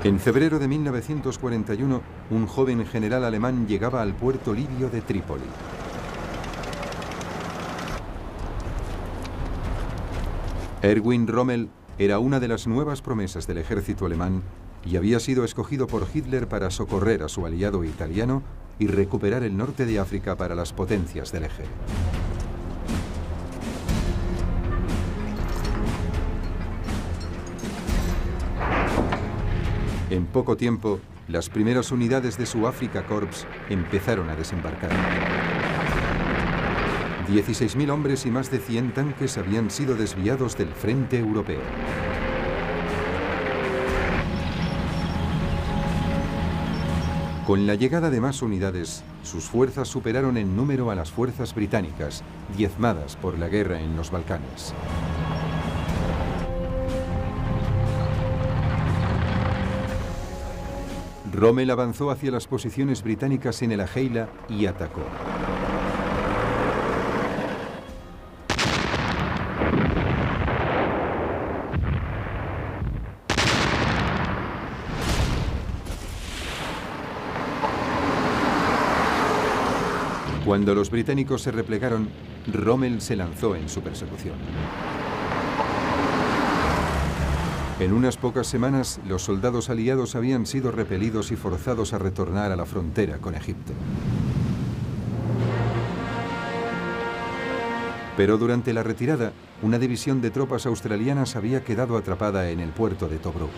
En febrero de 1941, un joven general alemán llegaba al puerto libio de Trípoli. Erwin Rommel era una de las nuevas promesas del ejército alemán y había sido escogido por Hitler para socorrer a su aliado italiano y recuperar el norte de África para las potencias del eje. En poco tiempo, las primeras unidades de su Afrika Korps empezaron a desembarcar. 16.000 hombres y más de 100 tanques habían sido desviados del frente europeo. Con la llegada de más unidades, sus fuerzas superaron en número a las fuerzas británicas, diezmadas por la guerra en los Balcanes. Rommel avanzó hacia las posiciones británicas en el Ajeila y atacó. Cuando los británicos se replegaron, Rommel se lanzó en su persecución. En unas pocas semanas, los soldados aliados habían sido repelidos y forzados a retornar a la frontera con Egipto. Pero durante la retirada, una división de tropas australianas había quedado atrapada en el puerto de Tobruk.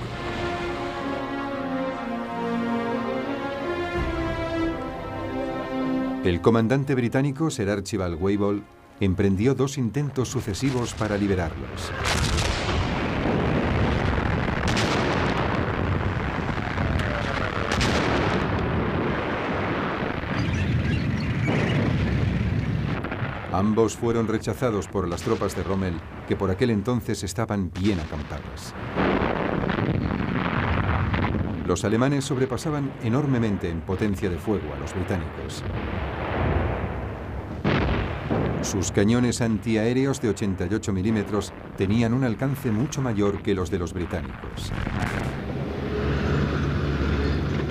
El comandante británico, Sir Archibald Wavell, emprendió 2 intentos sucesivos para liberarlos. Ambos fueron rechazados por las tropas de Rommel, que por aquel entonces estaban bien acampadas. Los alemanes sobrepasaban enormemente en potencia de fuego a los británicos. Sus cañones antiaéreos de 88 milímetros tenían un alcance mucho mayor que los de los británicos.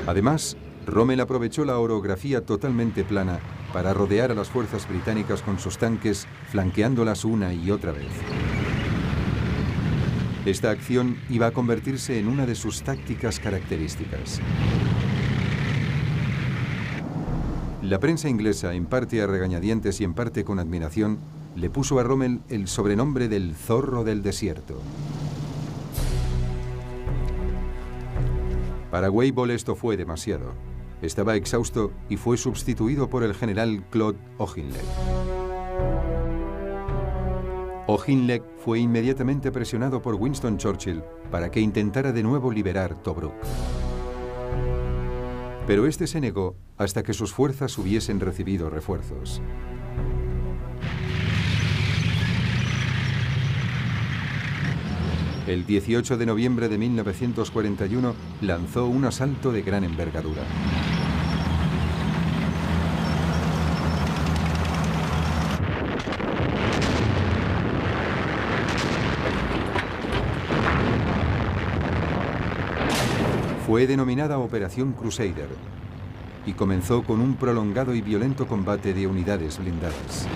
Además, Rommel aprovechó la orografía totalmente plana para rodear a las fuerzas británicas con sus tanques, flanqueándolas una y otra vez. Esta acción iba a convertirse en una de sus tácticas características. La prensa inglesa, en parte a regañadientes y en parte con admiración, le puso a Rommel el sobrenombre del zorro del desierto. Para Wavell esto fue demasiado. Estaba exhausto y fue sustituido por el general Claude Auchinleck. Auchinleck fue inmediatamente presionado por Winston Churchill para que intentara de nuevo liberar Tobruk. Pero este se negó hasta que sus fuerzas hubiesen recibido refuerzos. El 18 de noviembre de 1941 lanzó un asalto de gran envergadura. Fue denominada Operación Crusader y comenzó con un prolongado y violento combate de unidades blindadas.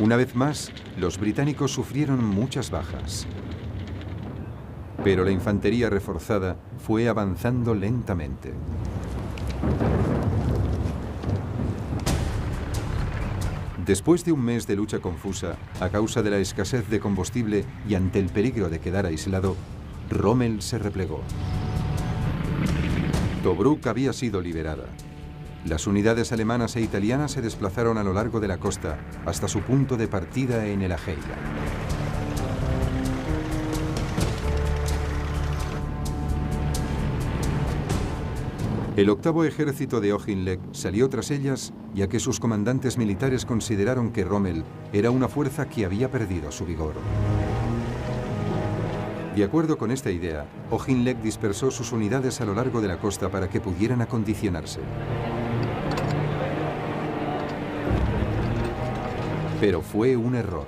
Una vez más, los británicos sufrieron muchas bajas. Pero la infantería reforzada fue avanzando lentamente. Después de un mes de lucha confusa, a causa de la escasez de combustible y ante el peligro de quedar aislado, Rommel se replegó. Tobruk había sido liberada. Las unidades alemanas e italianas se desplazaron a lo largo de la costa hasta su punto de partida en el Ajeila. El octavo ejército de Auchinleck salió tras ellas, ya que sus comandantes militares consideraron que Rommel era una fuerza que había perdido su vigor. De acuerdo con esta idea, Auchinleck dispersó sus unidades a lo largo de la costa para que pudieran acondicionarse. Pero fue un error.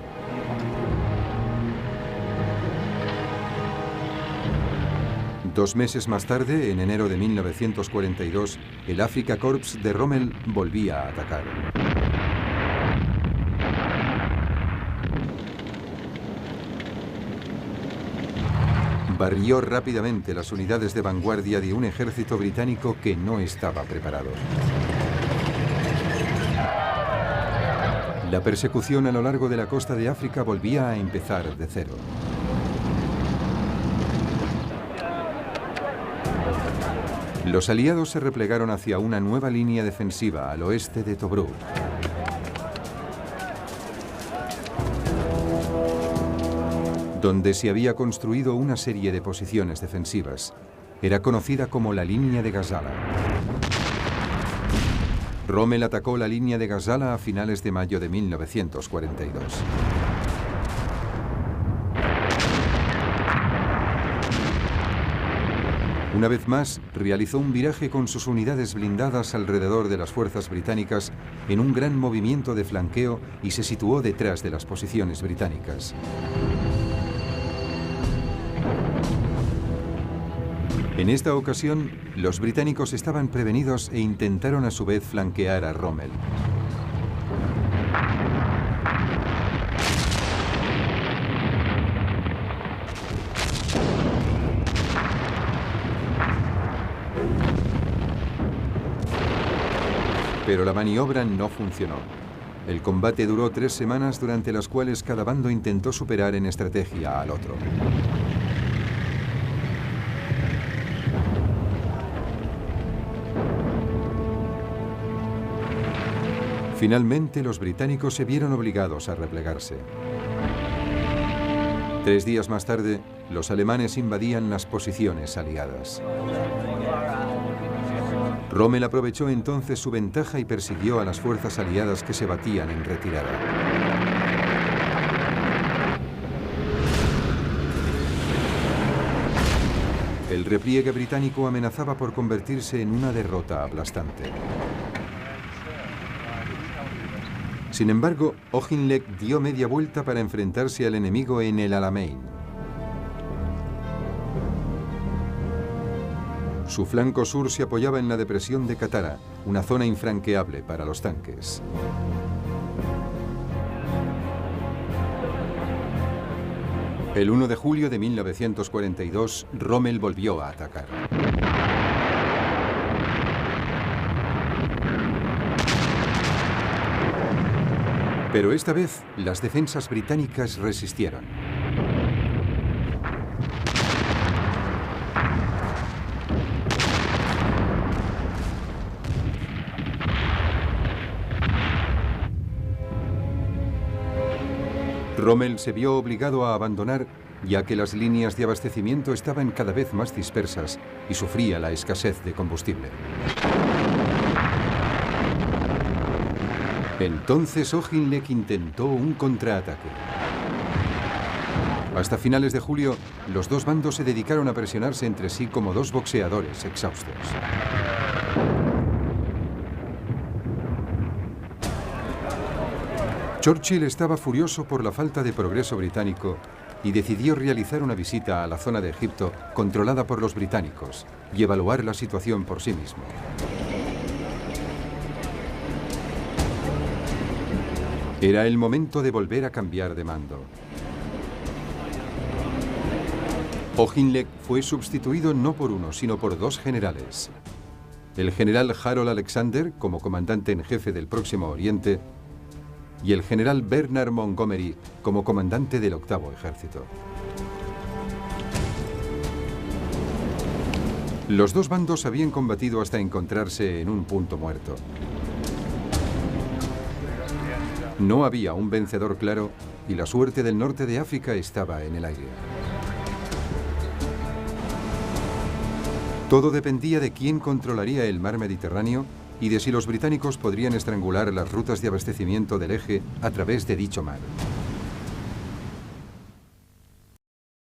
Dos meses más tarde, en enero de 1942, el Afrika Korps de Rommel volvía a atacar. Barrió rápidamente las unidades de vanguardia de un ejército británico que no estaba preparado. La persecución a lo largo de la costa de África volvía a empezar de cero. Los aliados se replegaron hacia una nueva línea defensiva al oeste de Tobruk. Donde se había construido una serie de posiciones defensivas. Era conocida como la línea de Gazala. Rommel atacó la línea de Gazala a finales de mayo de 1942. Una vez más, realizó un viraje con sus unidades blindadas alrededor de las fuerzas británicas en un gran movimiento de flanqueo y se situó detrás de las posiciones británicas. En esta ocasión, los británicos estaban prevenidos e intentaron a su vez flanquear a Rommel. Pero la maniobra no funcionó. El combate duró 3 semanas durante las cuales cada bando intentó superar en estrategia al otro. Finalmente, los británicos se vieron obligados a replegarse. 3 días más tarde, los alemanes invadían las posiciones aliadas. Rommel aprovechó entonces su ventaja y persiguió a las fuerzas aliadas que se batían en retirada. El repliegue británico amenazaba por convertirse en una derrota aplastante. Sin embargo, Auchinleck dio media vuelta para enfrentarse al enemigo en el Alamein. Su flanco sur se apoyaba en la depresión de Katara, una zona infranqueable para los tanques. El 1 de julio de 1942, Rommel volvió a atacar. Pero esta vez, las defensas británicas resistieron. Rommel se vio obligado a abandonar, ya que las líneas de abastecimiento estaban cada vez más dispersas y sufría la escasez de combustible. Entonces Auchinleck intentó un contraataque. Hasta finales de julio, los dos bandos se dedicaron a presionarse entre sí como dos boxeadores exhaustos. Churchill estaba furioso por la falta de progreso británico y decidió realizar una visita a la zona de Egipto controlada por los británicos y evaluar la situación por sí mismo. Era el momento de volver a cambiar de mando. Auchinleck fue sustituido no por uno, sino por 2 generales. El general Harold Alexander, como comandante en jefe del Próximo Oriente, y el general Bernard Montgomery, como comandante del 8º Ejército. Los dos bandos habían combatido hasta encontrarse en un punto muerto. No había un vencedor claro y la suerte del norte de África estaba en el aire. Todo dependía de quién controlaría el mar Mediterráneo y de si los británicos podrían estrangular las rutas de abastecimiento del eje a través de dicho mar.